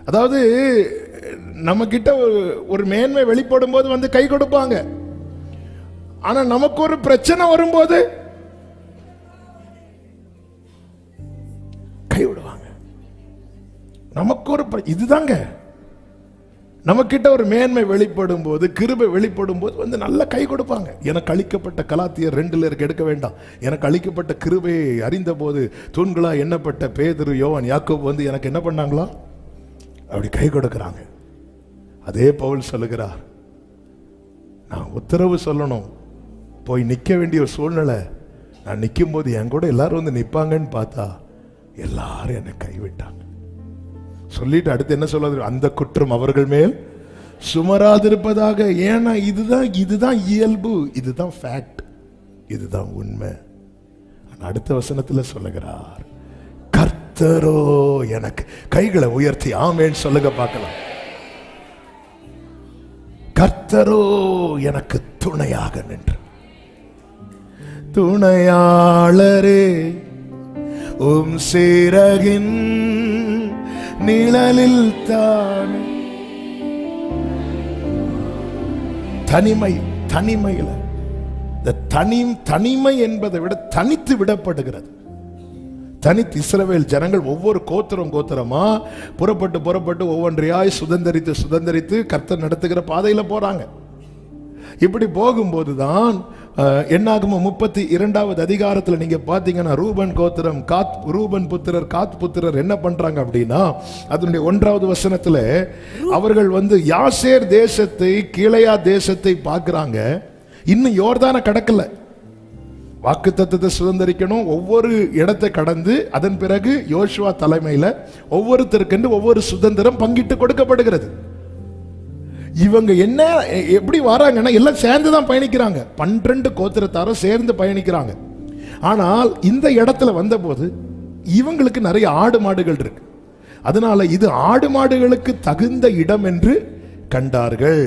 அதாவது நம்ம கிட்ட ஒரு மேன்மை வெளிப்படும் போது வந்து கை கொடுப்பாங்க. ஆனா நமக்கு ஒரு பிரச்சனை வரும்போது கை விடுவாங்க. நமக்கு ஒரு இதுதாங்க, நமக்கிட்ட ஒரு மேன்மை வெளிப்படும் போது, கிருபை வெளிப்படும் போது வந்து நல்ல கை கொடுப்பாங்க. எனக்கு அளிக்கப்பட்ட கலாத்தியர் 2 எடுக்க வேண்டாம். எனக்கு அளிக்கப்பட்ட கிருபையை அறிந்த போது தூண்களா எண்ணப்பட்ட பேதுரு, யோவான், யாக்கோபு வந்து எனக்கு என்ன பண்ணாங்களா? அப்படி கை கொடுக்கிறாங்க. அதே பவுல் சொல்லுகிறார், நான் உத்தரவு சொல்லணும், போய் நிற்க வேண்டிய ஒரு சூழ்நிலை, நான் நிற்கும் போது என் கூட எல்லாரும் வந்து நிற்பாங்கன்னு பார்த்தா எல்லாரும் என்னை கைவிட்டாங்க. சொல்லிட்டு அடுத்து என்ன சொல்றது? அந்த குற்றம் அவர்கள் மேல் சுமராதிருப்பதாக. ஏன்னா இதுதான் இயல்பு, இதுதான் ஃபேக்ட், இதுதான் உண்மை. அடுத்த வசனத்துல சொல்லுகிறார், கர்த்தரோ எனக்கு. கைகளை உயர்த்தி ஆமென் சொல்லுங்க பார்க்கலாம். கர்த்தரோ எனக்கு துணையாக நின்று. துணையாளரே உம் சிறகின் நிழலில் தான். தனிமையில தனிமை என்பதை விட தனித்து விடப்படுகிறது. தனித்து இஸ்ரவேல் ஜனங்கள் ஒவ்வொரு கோத்திரமா புறப்பட்டு ஒவ்வொன்றையாய் சுதந்தரித்து கர்த்தர் நடத்துகிற பாதையில போறாங்க. இப்படி போகும்போதுதான் என்னாகுமோ 32வது அதிகாரத்தில் நீங்க பாத்தீங்கன்னா ரூபன் கோத்திரம் ரூபன் புத்திரர் காத் புத்திரர் என்ன பண்றாங்க அப்படின்னா, அதனுடைய 1வது வசனத்துல அவர்கள் வந்து யாசேர் தேசத்தை, கீழையா தேசத்தை பார்க்கிறாங்க. இன்னும் யோர்தான கடக்கல, வாக்குத்தத்தத்தை சுதந்தரிக்கணும். ஒவ்வொரு இடத்தை கடந்து அதன் பிறகு யோசுவா தலைமையில ஒவ்வொருத்தருக்கு ஒவ்வொரு சுதந்திரம் பங்கிட்டு கொடுக்கப்படுகிறது. இவங்க என்ன எப்படி வராங்கன்னா எல்லாம் சேர்ந்து தான் பயணிக்கிறாங்க. 12 கோத்திரத்தாரும் சேர்ந்து பயணிக்கிறாங்க. ஆனால் இந்த இடத்துல வந்தபோது இவங்களுக்கு நிறைய ஆடு மாடுகள் இருக்கு. அதனால இது ஆடு மாடுகளுக்கு தகுந்த இடம் என்று கண்டார்கள்.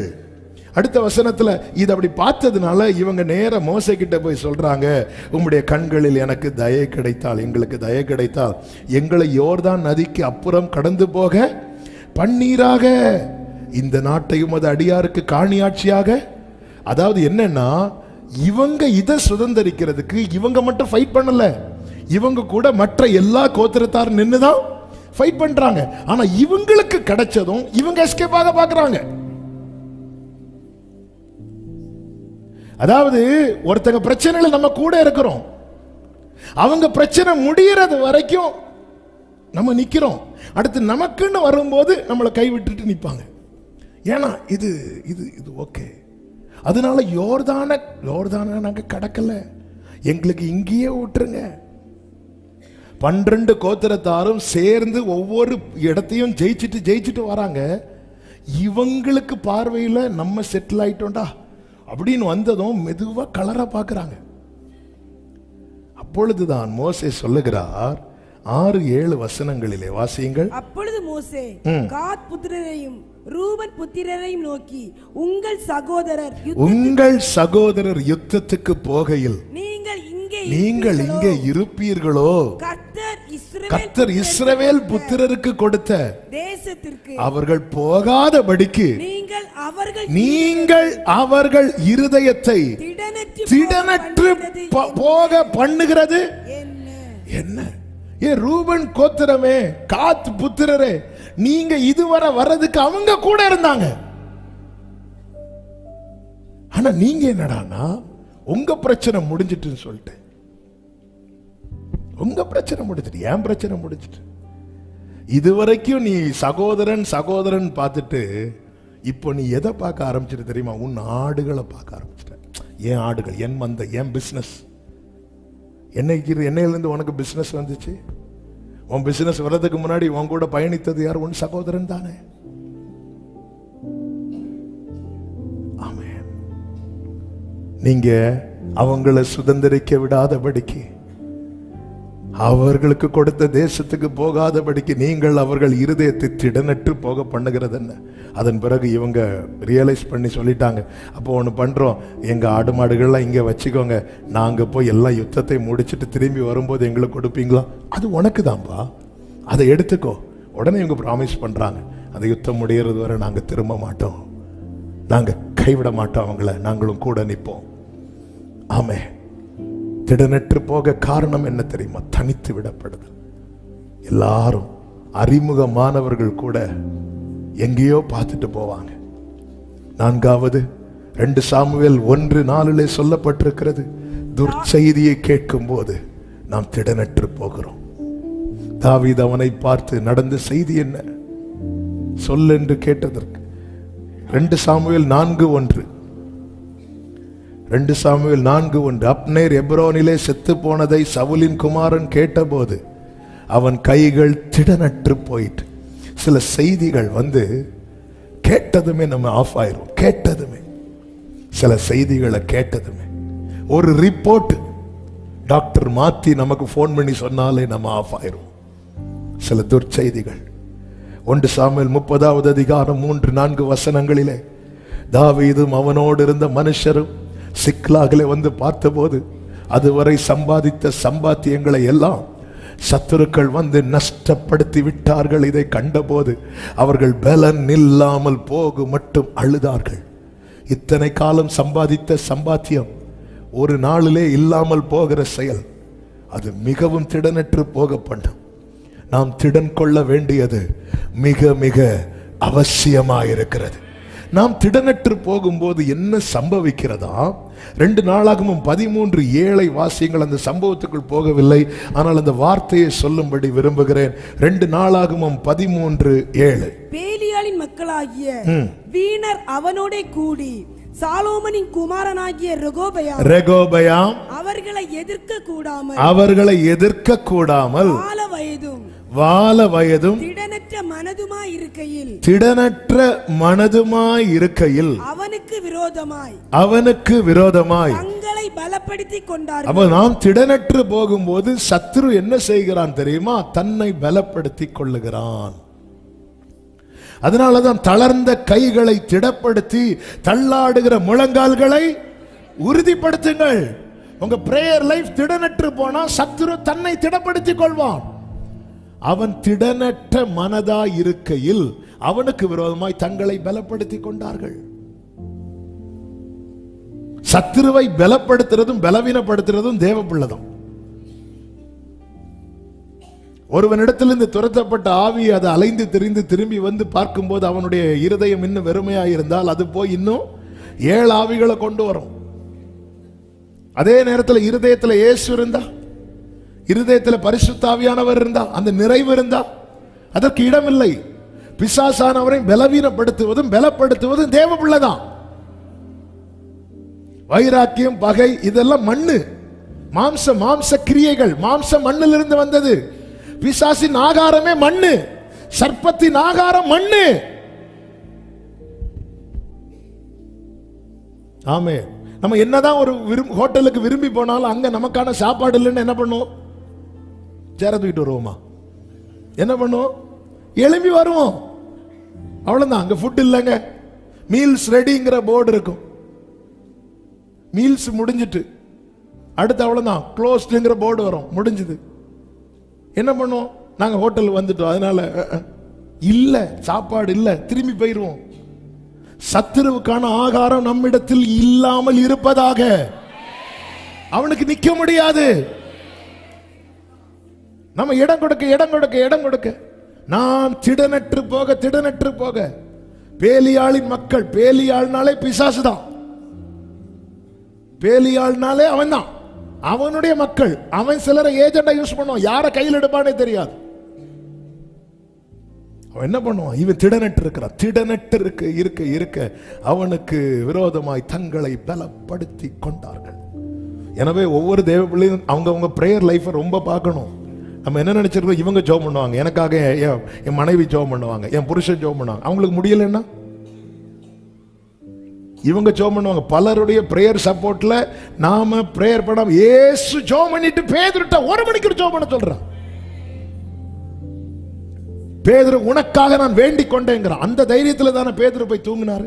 அடுத்த வசனத்துல இது அப்படி பார்த்ததுனால இவங்க நேர மோசே கிட்ட போய் சொல்றாங்க, உம்முடைய கண்களில் எனக்கு தயை கிடைத்தால், எங்களுக்கு தயை கிடைத்தால் எங்களை யோர்தான் நதிக்கு அப்புறம் கடந்து போக பன்னீராக, இந்த நாட்டையும் அது அடியாருக்கு காணியாட்சியாக. அதாவது என்னன்னா, இவங்க இதை சுதந்தரிக்கிறதுக்கு இவங்க மட்டும் ஃபைட் பண்ணல, இவங்க கூட மற்ற எல்லா கோத்திரத்தாரும் நின்னுதான் ஃபைட் பண்றாங்க. ஆனா இவங்களுக்கு கிடைச்சதும் இவங்க எஸ்கேப் ஆக பார்க்கறாங்க. அதாவது ஒருத்தங்க பிரச்சனையில நம்ம கூட இருக்கிறோம், அவங்க பிரச்சனை முடியறது வரைக்கும் நம்ம நிக்கிறோம். அடுத்து நமக்குன்னு வரும்போது நம்மளை கைவிட்டுட்டு நிற்பாங்க. ஏன்னா இது இது இது ஓகே. அதனால யோர்தான நாங்க கடக்கல, எங்களுக்கு இங்கேயே விட்டுருங்க. 12 கோத்திரத்தாரும் சேர்ந்து ஒவ்வொரு இடத்தையும் ஜெயிச்சுட்டு வராங்க. இவங்களுக்கு பார்வையில் நம்ம செட்டில் ஆயிட்டோம்டா அப்படின்னு வந்ததும் மெதுவா கலரா பார்க்கறாங்க. அப்பொழுதுதான் மோசே சொல்லுகிறார், 6-7 வசனங்களிலே வாசியுங்கள். அப்பொழுது மோசே காத் புத்திரரையும் ரூபன் புத்திரரையும் நோக்கி, உங்கள் சகோதரர் யுத்தத்துக்கு போகையில் நீங்கள் இங்கே இருப்பீர்களோ? கர்த்தர் இஸ்ரவேல் புத்திரருக்கு கொடுத்த தேசத்திற்கு அவர்கள் போகாதபடிக்கு நீங்கள் அவர்கள் இருதயத்தை திடனற்று போக பண்ணுகிறது என்ன? ஏ ரூபன் கோத்திரமே, காத் புத்திரரே, நீங்க இதுவரை வர்றதுக்கு அவங்க கூட இருந்தாங்க. ஆனா நீங்க என்னடானா உங்க பிரச்சனை முடிஞ்சிட்டுன்னு சொல்லிட்டு, உங்க பிரச்சனை முடிஞ்சிட்டு, என் பிரச்சனை முடிஞ்சிட்டு. இதுவரைக்கும் நீ சகோதரன் பார்த்துட்டு இப்போ நீ எதை பார்க்க ஆரம்பிச்சிட்டு தெரியுமா? உன் ஆடுகளை பார்க்க ஆரம்பிச்சிட்ட. என் ஆடுகள், என் மந்தை, என் பிசினஸ். என்னையிலிருந்து உனக்கு பிசினஸ் வந்துச்சு? உன் பிசினஸ் வர்றதுக்கு முன்னாடி உன் கூட பயணித்தது யார்? உன் சகோதரன் தானே. ஆமென். நீங்க அவங்களை சுதந்திரிக்க விடாதபடிக்கு, அவர்களுக்கு கொடுத்த தேசத்துக்கு போகாதபடிக்கு நீங்கள் அவர்கள் இருதயத்தை திடனற்று போக பண்ணுகிறது என்ன? அதன் பிறகு இவங்க ரியலைஸ் பண்ணி சொல்லிட்டாங்க, அப்போ ஒன்று பண்ணுறோம், எங்கள் ஆடு மாடுகள்லாம் இங்கே வச்சுக்கோங்க, நாங்கள் போய் எல்லா யுத்தத்தை முடிச்சுட்டு திரும்பி வரும்போது எங்களுக்கு கொடுப்பீங்களா? அது உனக்கு தான்ப்பா, அதை எடுத்துக்கோ. உடனே இவங்க ப்ராமிஸ் பண்ணுறாங்க. அந்த யுத்தம் முடிகிறது வரை நாங்க திரும்ப மாட்டோம், நாங்க கைவிட மாட்டோம், அவங்கள நாங்களும் கூட நிற்போம். ஆமே. திடனற்று போக காரணம் என்ன தெரியுமா? தனித்து விடப்படுதல். எல்லாரும் அறிமுகமானவர்கள் கூட எங்கேயோ பார்த்துட்டு போவாங்க. 4வது 2 சாமுவேல் 1:4 சொல்லப்பட்டிருக்கிறது, துர்ச்செய்தியை கேட்கும் போது நாம் திடனற்று போகிறோம். தாவீது அவனை பார்த்து நடந்த செய்தி என்ன சொல் என்று கேட்டதற்கு 2 சாமுவேல் 4:1 2 சாமுவேல் 4:1 அப்னேர் எப்ரோனிலே செத்து போனதை சவுலின் குமாரன் கேட்டபோது அவன் கைகள் திடனற்று போயிட்டு. சில செய்திகள் கேட்டதுமே நம்ம ஆஃப் ஆயிரும். கேட்டதுமே சில செய்திகளை கேட்டதுமே ஒரு ரிப்போர்ட் டாக்டர் மாத்தி நமக்கு போன் பண்ணி சொன்னாலே நம்ம ஆஃப் ஆயிரும். சில துர்ச்செய்திகள். 1 சாமுவேல் 30வது அதிகாரம் 3-4 வசனங்களிலே தாவீதும் அவனோடு இருந்த மனுஷரும் சிக்லாகிலே பார்த்தபோது அதுவரை சம்பாதித்த சம்பாத்தியங்களை எல்லாம் சத்துருக்கள் நஷ்டப்படுத்தி விட்டார்கள். இதை கண்டபோது அவர்கள் பலன் இல்லாமல் போக மட்டும் அழுதார்கள். இத்தனை காலம் சம்பாதித்த சம்பாத்தியம் ஒரு நாளிலே இல்லாமல் போகிற செயல், அது மிகவும் திடனற்று போக பண்ணும். நாம் திடன் கொள்ள வேண்டியது மிக மிக அவசியமாயிருக்கிறது. நாம் திடனற்று போகும்போது என்ன சம்பவிக்கிறதா? 2 நாளாகமும் 13:7 வாசியங்கள். அந்த சம்பவத்துக்குள் போகவில்லை, ஆனால் அந்த வார்த்தையை சொல்லும்படி விரும்புகிறேன். 2 நாளாகமும் 13:7 பேலியாளின் மக்களாகிய வீணர் அவனோட கூடி சாலோமனின் குமாரனாகிய ரெகோபெயாம் அவர்களை எதிர்க்க கூடாமல் வால வயதும் திடனற்ற மனதுமாய் இருக்கையில் அவனுக்கு விரோதமாய் தங்களை பலப்படுத்திக் கொண்டார்கள். அப்ப நாம் திடனற்று போகும்போது சத்துரு என்ன செய்கிறான் தெரியுமா? தன்னை பலப்படுத்திக் கொள்ளுகிறான். அதனாலதான் தளர்ந்த கைகளை திடப்படுத்தி தள்ளாடுகிற முழங்கால்களை உறுதிப்படுத்துங்கள். உங்க பிரேயர் லைஃப் திடனற்று போனா சத்துரு தன்னை திடப்படுத்திக் கொள்வான். அவன் திடனற்ற மனதாய் இருக்கையில் அவனுக்கு விரோதமாய் தங்களை பலப்படுத்திக் கொண்டார்கள். சத்துருவை பலப்படுத்துறதும் பலவீனப்படுத்துறதும் தேவ பிள்ளைதான். ஒருவனிடத்திலிருந்து துரத்தப்பட்ட ஆவி அதை அலைந்து திரிந்து திரும்பி பார்க்கும்போது அவனுடைய இருதயம் இன்னும் வெறுமையாயிருந்தால் அது போய் இன்னும் 7 ஆவிகளை கொண்டு வரும். அதே நேரத்தில் இருதயத்தில் இயேசு இருந்தா, இருதயத்தில் பரிசுத்த ஆவியானவர் இருந்தா, அந்த நிறைவு இருந்தா அதற்கு இடமில்லை. பிசாசானவரை பலவீனப்படுத்துவதும் பலப்படுத்துவதும் தேவ பிள்ளைதான். வைராக்கியம், பகை இதெல்லாம் மண்ணு, மாம்ச கிரியைகள். மாம்சம் மண்ணிலிருந்து வந்தது. பிசாசின் ஆகாரமே மண்ணு, சர்ப்பத்தின் ஆகாரம் மண்ணு. ஆமே. நம்ம என்னதான் ஒரு ஹோட்டலுக்கு விரும்பி போனாலும் அங்க நமக்கான சாப்பாடு இல்லைன்னு என்ன பண்ணுவோம்? சேர தூக்கிட்டு வருவோமா? என்ன பண்ணுவோம்? எழும்பி வருவோம். அவ்வளவுதான். அங்க ஃபுட் இல்லைங்க, மீல்ஸ் ரெடிங்கிற போர்டு இருக்கும். மீல்ஸ் முடிஞ்சிட்டு அடுத்து அவ்வளவுதான், க்ளோஸ்டுங்கிற போர்டு வரும். முடிஞ்சது. என்ன பண்ணுவோம்? நாங்க ஹோட்டல் வந்துட்டோம், அதனால இல்ல சாப்பாடு இல்ல, திரும்பி போயிருவோம். சத்துருவுக்கான ஆகாரம் நம்மிடத்தில் இல்லாமல் இருப்பதாக. அவனுக்கு நிக்க முடியாது. நம்ம இடம் கொடுக்க நாம் திடனற்று போக. பேலியாளின் மக்கள், பேலியாள்னாலே பிசாசுதான், பேலியாள்னாலே அவன் தான், அவனுடைய மக்கள். அவன் சிலரை ஏஜெண்டா யூஸ் பண்ணுவான், யார கையில் எடுப்பானே தெரியாது. அவன் என்ன பண்ணுவான்? இவன் திடனற்று இருக்க அவனுக்கு விரோதமாய் தங்களை பலப்படுத்தி கொண்டார்கள். எனவே ஒவ்வொரு தேவ பிள்ளையும் அவங்க பிரேயர் லைஃபை ரொம்ப பார்க்கணும். நம்ம என்ன நினைச்சிருக்கோம்? இவங்க ஜெபம் பண்ணுவாங்க, எனக்காக என் மனைவி ஜெபம் பண்ணுவாங்க, என் புருஷன் ஜெபம் பண்ணுவாங்க. அவங்களுக்கு முடியலன்னா இவங்க ஜெபம் பண்ணுவாங்க. பலருடைய பிரேயர் சப்போர்ட்ல நாம பிரேயர் பண்ணாம இயேசு ஜெபம் பண்ணிட்டு பேதுருட்ட 1 மணிக்கு ஜெபம் பண்ண சொல்றான். பேதுரு உனக்காக நான் வேண்டிக் கொண்டேங்கிறான். அந்த தைரியத்துல தானே பேதுரு போய் தூங்கினாரு.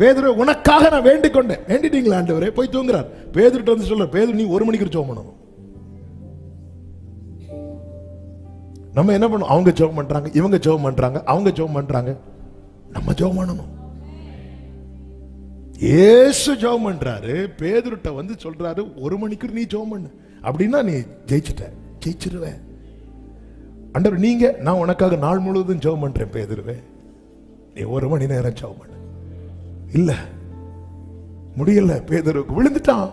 பேதுரு உனக்காக நான் வேண்டிக் கொண்டேன். வேண்டிட்டீங்களா ஆண்டவரே? போய் தூங்குறார். பேதுருட்ட சொல்ற, பேதுரு நீ 1 மணிக்கு ஜெபம் பண்ணணும். நம்ம என்ன பண்ணுவோம்? அவங்க ஜெபம் பண்றாங்க, இவங்க ஜெபம் பண்றாங்க, அவங்க ஜெபம் பண்றாங்க, நம்ம ஜெபம் பண்ணணும். இயேசு ஜெபம் பண்றாரு, பேதுருட்ட வந்து சொல்றாரு 1 மணிக்கு நீ ஜெபம் பண்ணு, அப்படின்னா நீ ஜெயிச்சிருவ. ஆண்டவர் நீங்க, நான் உனக்காக நாள் முழுவதும் ஜெபம் பண்றேன் பேதுருவே, நீ 1 மணி நேரம் ஜெபம் பண்ணு. இல்ல, முடியல. பேதுருக்கு விழுந்துட்டான்.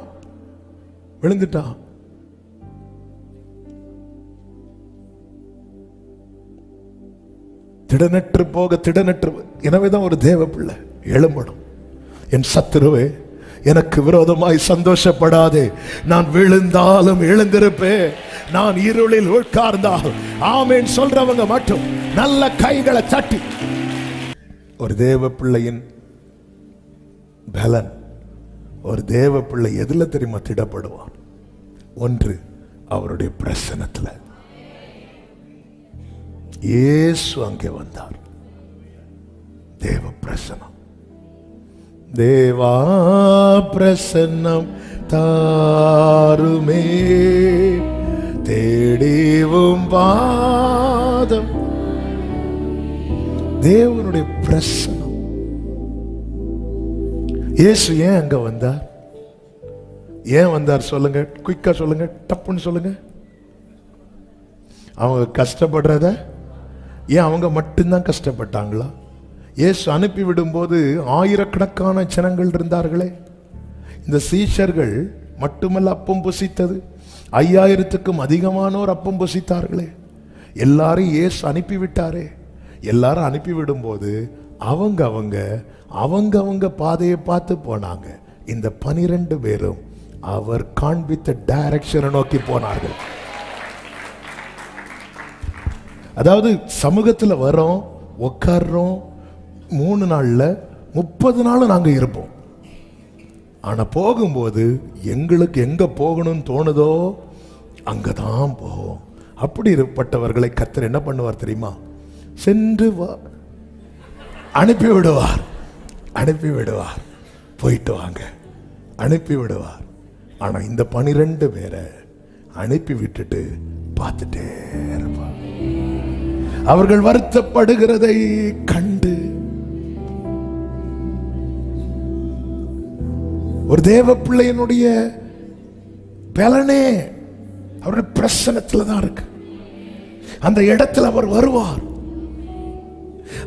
திடனற்று. எனவேதான் ஒரு தேவ பிள்ளை எழும்பணும். என் சத்துருவே, எனக்கு விரோதமாய் சந்தோஷப்படாதே, நான் விழுந்தாலும் எழுந்திருப்பேன், நான் இருளில் உட்கார்ந்தால். ஆமென் சொல்றவங்க மட்டும் நல்ல கைகளை தட்டி. ஒரு தேவ பிள்ளையின் பலன், ஒரு தேவ பிள்ளை எதுல தெரியுமா திடப்படுவான்? ஒன்று, அவருடைய பிரசன்னத்துல. இயேசு அங்கே வந்தார். தேவ பிரசன்னம், தேவா பிரசன்னம் தாருமே, தேடிவும் பாதம். தேவனுடைய பிரசன்னம். இயேசு ஏன் அங்க வந்தார்? ஏன் வந்தார் சொல்லுங்க, குயிக்கா சொல்லுங்க, டப்புன்னு சொல்லுங்க. அவங்க கஷ்டப்படுறத ஏன் அவங்க மட்டும்தான் கஷ்டப்பட்டாங்களா? இயேசு அனுப்பி விடும்போது ஆயிரக்கணக்கான ஜனங்கள் இருந்தார்களே. இந்த சீஷர்கள் மட்டுமல்ல அப்பம் புசித்தது, 5000க்கும் அதிகமானோர் அப்பம் புசித்தார்களே. எல்லாரும் இயேசு அனுப்பிவிட்டாரே. எல்லாரும் அனுப்பிவிடும் அவங்க பாதையை பார்த்து போனாங்க. இந்த 12 பேரும் அவர் காண்பித்த டைரக்ஷனை நோக்கி போனார்கள். அதாவது சமூகத்தில் வரோம், உட்கார்றோம், 3 நாள்ல 30 நாள் நாங்க இருப்போம். ஆனா போகும்போது எங்களுக்கு எங்க போகணும்னு தோணுதோ அங்கதான் போவோம். அப்படிப்பட்டவர்களை கர்த்தர் என்ன பண்ணுவார் தெரியுமா? சென்று அனுப்பி விடுவார். போயிட்டு வாங்க, அனுப்பி விடுவார். ஆனா இந்த 12 பேரை அனுப்பி விட்டுட்டு பார்த்துட்டே இருப்பார். அவர்கள் வருத்தப்படுகிறதை கண்டு ஒரு தேவ பிள்ளையினுடைய பலனே அவருடைய பிரசன்னத்துல தான் இருக்கு. அந்த இடத்துல அவர் வருவார்.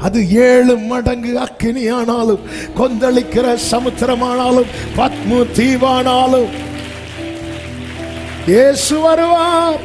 அது 7 மடங்கு அக்கினி ஆனாலும், கொந்தளிக்கிற சமுத்திரமானாலும், பத்மு தீவானாலும் இயேசு வருவார்.